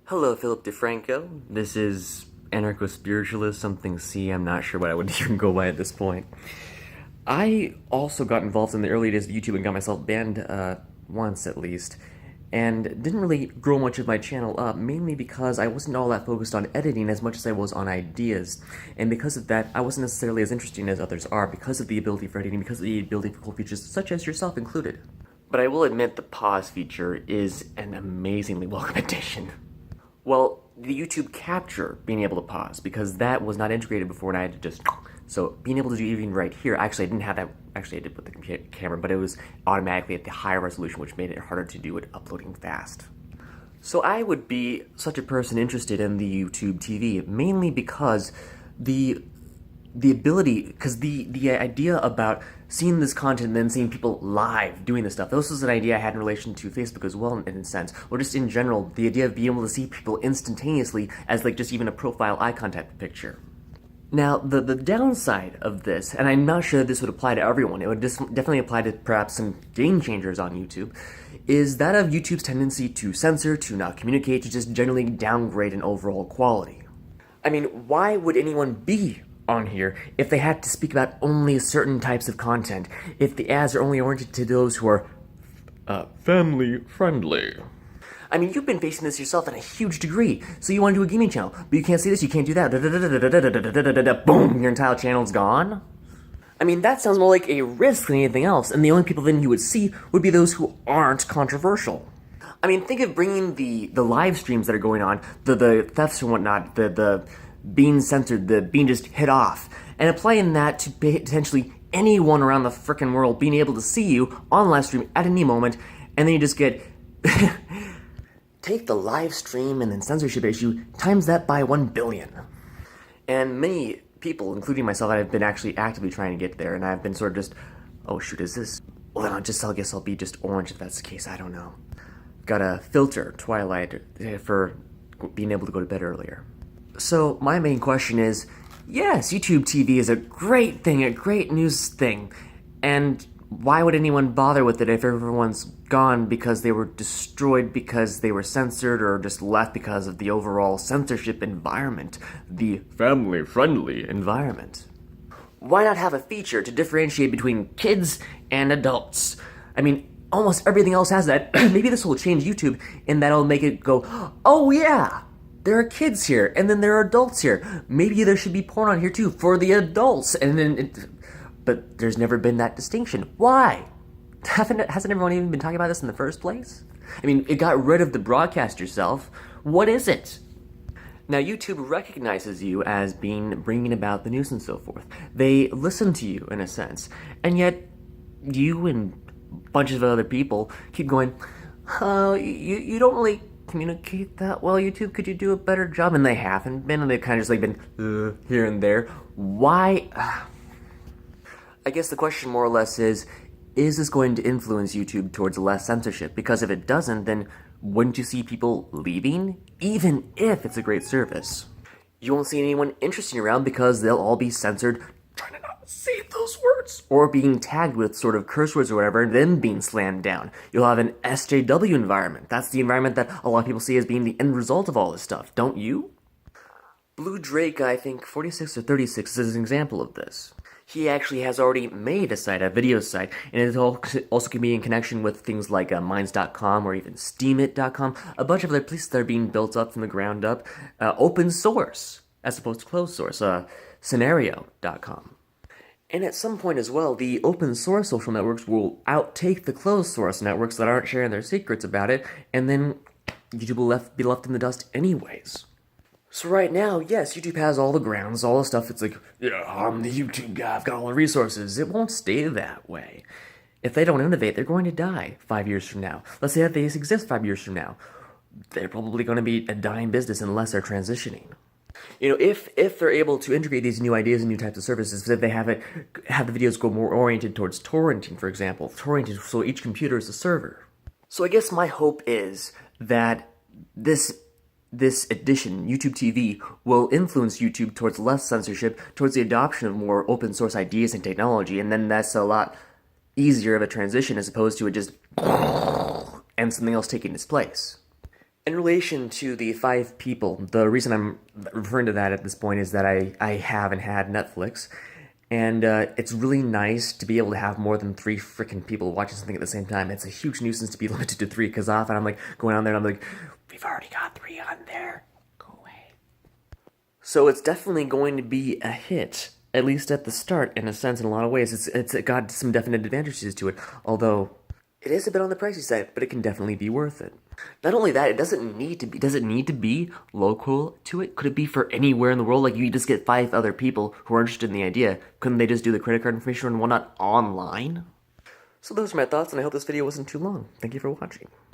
Hello, Philip DeFranco. This is anarcho-spiritualist, something C. I'm not sure what I would even go by at this point. I also got involved in the early days of YouTube and got myself banned once at least, and didn't really grow much of my channel up, mainly because I wasn't all that focused on editing as much as I was on ideas, and because of that, I wasn't necessarily as interesting as others are because of the ability for editing, because of the ability for cool features such as yourself included. But I will admit the pause feature is an amazingly welcome addition. Well, the YouTube capture, being able to pause, because that was not integrated before and I had to just... So, being able to do even right here, actually I didn't have that, actually I did put the camera, but it was automatically at the higher resolution, which made it harder to do it uploading fast. So I would be such a person interested in the YouTube TV, mainly because the ability, because the idea about seeing this content and then seeing people live doing this stuff, this was an idea I had in relation to Facebook as well, in a sense, or just in general, the idea of being able to see people instantaneously as like just even a profile eye contact picture. Now, the downside of this, and I'm not sure this would apply to everyone, it would definitely apply to perhaps some game changers on YouTube, is that of YouTube's tendency to censor, to not communicate, to just generally downgrade an overall quality. I mean, why would anyone be on here if they had to speak about only certain types of content, if the ads are only oriented to those who are family friendly? I mean, you've been facing this yourself in a huge degree, so you want to do a gaming channel, but you can't see this, you can't do that, boom, your entire channel's gone? I mean, that sounds more like a risk than anything else, and the only people then you would see would be those who aren't controversial. I mean, think of bringing the live streams that are going on, the thefts and whatnot, the being censored, the being just hit off, and applying that to potentially anyone around the frickin' world being able to see you on live stream at any moment, and then you just get... Take the live stream and then censorship issue, times that by 1 billion. And many people, including myself, I've been actually actively trying to get there, and I've been sort of just, oh shoot, is this... Well, I guess I'll be just orange if that's the case, I don't know. Got a filter, Twilight, for being able to go to bed earlier. So, my main question is, yes, YouTube TV is a great thing, a great news thing, and why would anyone bother with it if everyone's gone because they were destroyed because they were censored or just left because of the overall censorship environment, the family-friendly environment? Why not have a feature to differentiate between kids and adults? I mean, almost everything else has that. Maybe this will change YouTube in that it'll make it go, oh yeah! There are kids here, and then there are adults here. Maybe there should be porn on here too, for the adults, and then but there's never been that distinction. Why? Hasn't everyone even been talking about this in the first place? I mean, it got rid of the broadcast yourself. What is it? Now, YouTube recognizes you as bringing about the news and so forth. They listen to you, in a sense, and yet you and a bunch of other people keep going, you don't really communicate that well, YouTube. Could you do a better job? And they haven't been, and they've kind of just like been here and there. Why? I guess the question more or less is this going to influence YouTube towards less censorship? Because if it doesn't, then wouldn't you see people leaving? Even if it's a great service. You won't see anyone interesting around because they'll all be censored, trying to not say those words, or being tagged with sort of curse words or whatever, and then being slammed down. You'll have an SJW environment. That's the environment that a lot of people see as being the end result of all this stuff, don't you? Blue Drake, I think 46 or 36 is an example of this. He actually has already made a site, a video site, and it also can be in connection with things like Minds.com or even Steemit.com, a bunch of other places that are being built up from the ground up, open source, as opposed to closed source, Scenario.com. And at some point as well, the open source social networks will outtake the closed source networks that aren't sharing their secrets about it, and then YouTube will be left in the dust anyways. So right now, yes, YouTube has all the grounds, all the stuff. It's like, yeah, I'm the YouTube guy, I've got all the resources. It won't stay that way. If they don't innovate, they're going to die 5 years from now. Let's say that they exist 5 years from now. They're probably going to be a dying business unless they're transitioning. You know, if they're able to integrate these new ideas and new types of services, if they have the videos go more oriented towards torrenting, for example, torrenting, so each computer is a server. So I guess my hope is that this addition, YouTube TV, will influence YouTube towards less censorship, towards the adoption of more open source ideas and technology, and then that's a lot easier of a transition as opposed to it just and something else taking its place. In relation to the 5 people, the reason I'm referring to that at this point is that I haven't had Netflix, and it's really nice to be able to have more than 3 freaking people watching something at the same time. It's a huge nuisance to be limited to 3, because often I'm like going on there and I'm like, we've already got 3 on there. Go away. So it's definitely going to be a hit, at least at the start, in a sense, in a lot of ways. It's got some definite advantages to it, although it is a bit on the pricey side, but it can definitely be worth it. Not only that, it doesn't need to be. Does it need to be local to it? Could it be for anywhere in the world? Like you just get 5 other people who are interested in the idea. Couldn't they just do the credit card information and whatnot online? So those are my thoughts, and I hope this video wasn't too long. Thank you for watching.